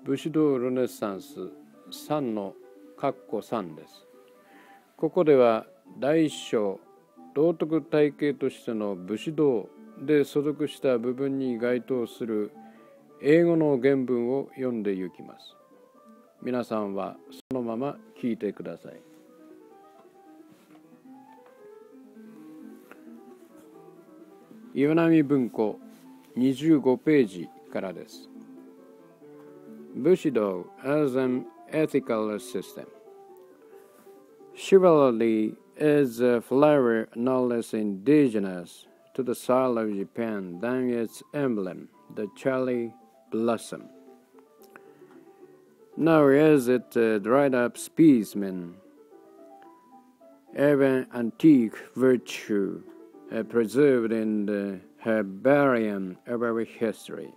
武士道ルネサンス3の括弧3です。ここでは第一章道徳体系としての武士道で所属した部分に該当する英語の原文を読んでいきます。皆さんはそのまま聞いてください。岩波文庫25ページからです。武士道 as an ethical system. Chivalry is a flower no less indigenous to the soil of Japan than its emblem, the cherry blossom. Nor is it a dried-up specimen, even antique virtue, preserved in the herbarium of our history.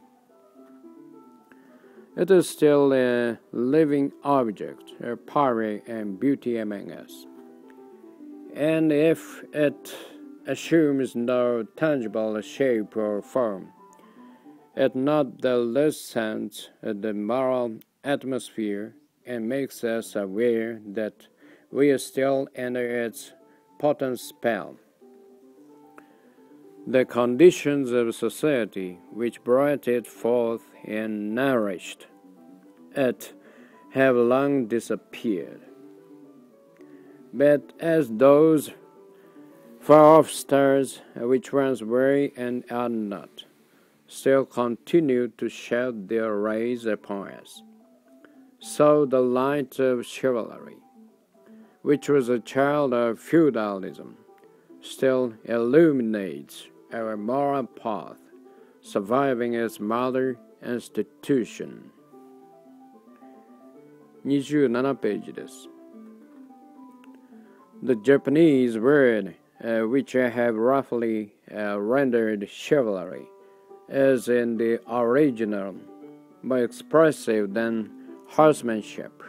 It is still a living object, a power and beauty among us. And if it assumes no tangible shape or form, it not the less sends the moral atmosphere and makes us aware that we are still under its potent spell. The conditions of society which brought it forth and nourished it have long disappeared. But as those far-off stars which once were and are not, still continue to shed their rays upon us, so the light of chivalry, which was a child of feudalism, still illuminates our moral path, surviving its mother institution. 27ページです。The Japanese word, which I have roughly rendered chivalry, is in the original more expressive than horsemanship.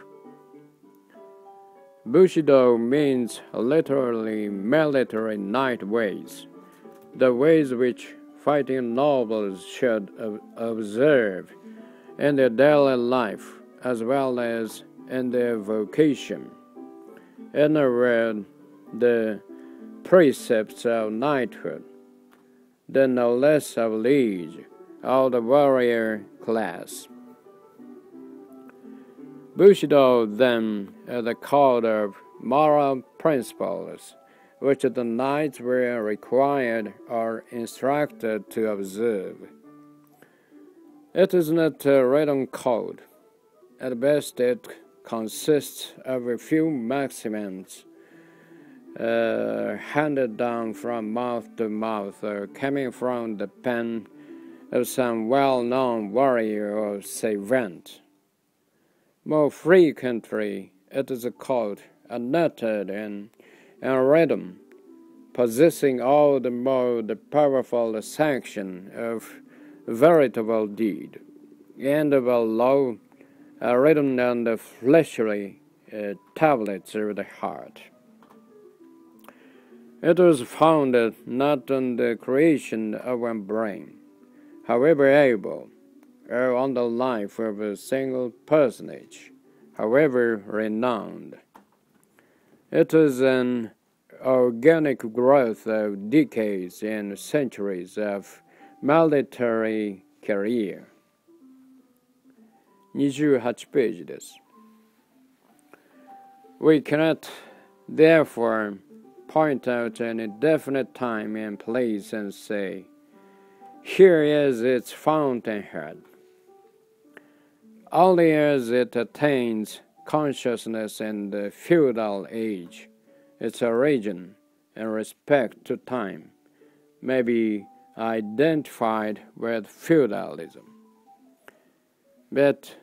Bushido means literally military knight ways, the ways which fighting nobles should observe in their daily life as well as in their vocation. In a word, the precepts of knighthood, the noblesse of liege, of the warrior class. Bushido, then, is the code of moral principles which the knights were required or instructed to observe. It is not a written code. At best, it consists of a few maxims handed down from mouth to mouth or coming from the pen of some well-known warrior or savant. More frequently, it is a code unuttered and unwritten, possessing all the more the powerful sanction of veritable deed, and of a law written on the fleshly tablets of the heart. It was founded not on the creation of one brain, however able, or on the life of a single personage, however renowned. It is an organic growth of decades and centuries of military career. 28ページです。We cannot, therefore, point out any definite time and place and say, here is its fountainhead. Only as it attains consciousness in the feudal age, its origin in respect to time may be identified with feudalism. But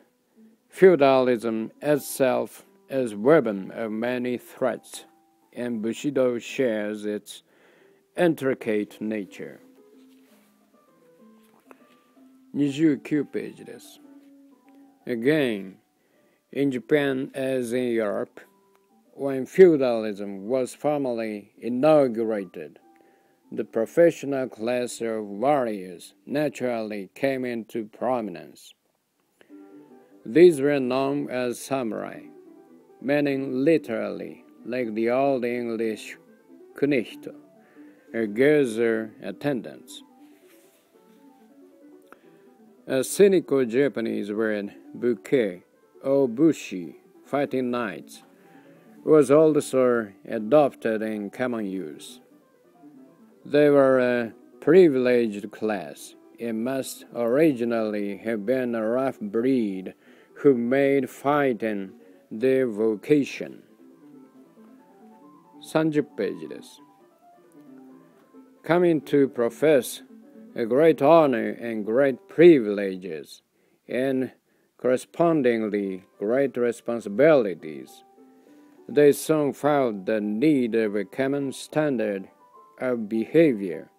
feudalism itself is weapon of many threats, and Bushido shares its intricate nature. 29ページです。Again, in Japan as in Europe, when feudalism was formally inaugurated, the professional class of warriors naturally came into prominence. These were known as samurai, meaning literally, like the Old English Knecht, or Gezer attendants. A cynical Japanese word, buke, or bushi, fighting knights, was also adopted in common use. They were a privileged class. It must originally have been a rough breed who made fighting their vocation. 30ページです。Coming to profess a great honor and great privileges, and correspondingly great responsibilities, they soon felt the need of a common standard of behavior,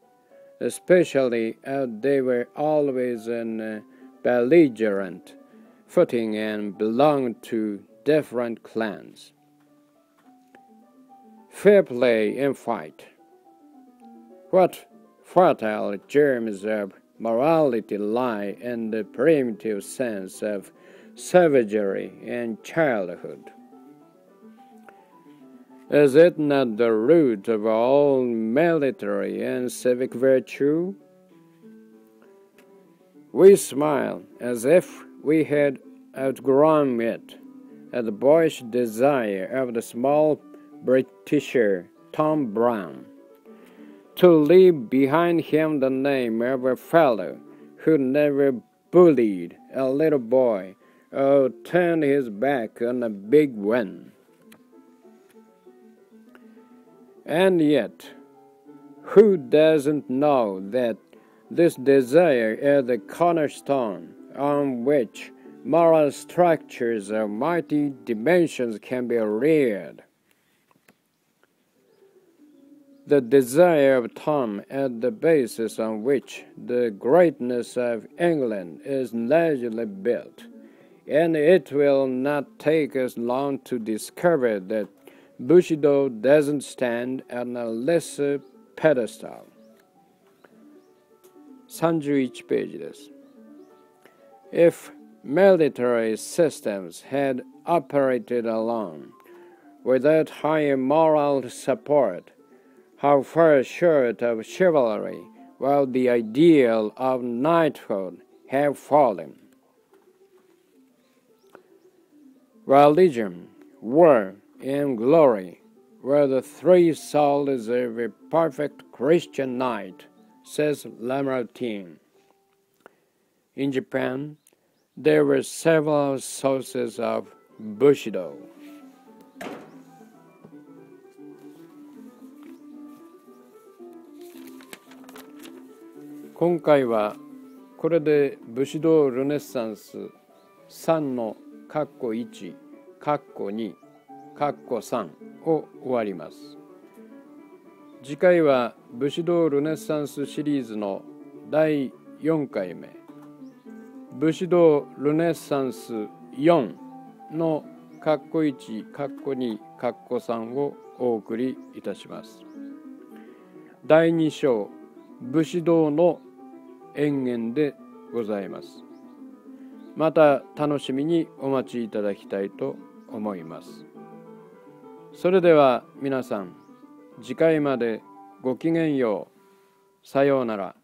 especially as they were always on a belligerent footing and belonged to different clans. Fair play in fight. What fertile germs of morality lie in the primitive sense of savagery in childhood? Is it not the root of all military and civic virtue? We smile as if we had outgrown it at the boyish desire of the small Britisher Tom Brown to leave behind him the name of a fellow who never bullied a little boy or turned his back on a big win. And yet, who doesn't know that this desire is the cornerstone on which moral structures of mighty dimensions can be reared? The desire of Tom is the basis on which the greatness of England is largely built, and it will not take us long to discover that Bushido doesn't stand on a lesser pedestal. 31ページです。If military systems had operated alone, without higher moral support, how far short of chivalry would the ideal of knighthood have fallen? Religion, war, and glory were the three souls of a perfect Christian knight, says Lamartine. In Japan, there were several sources of Bushido. 今回はこれで武士道ルネサンス3の括弧1、括弧2、括弧3を終わります。次回は武士道ルネサンスシリーズの第4回目、武士道ルネサンス4の括弧1、括弧2、括弧3をお送りいたします。第2章、武士道の演言でございます。また楽しみにお待ちいただきたいと思います。それでは皆さん、次回までごきげんよう。さようなら。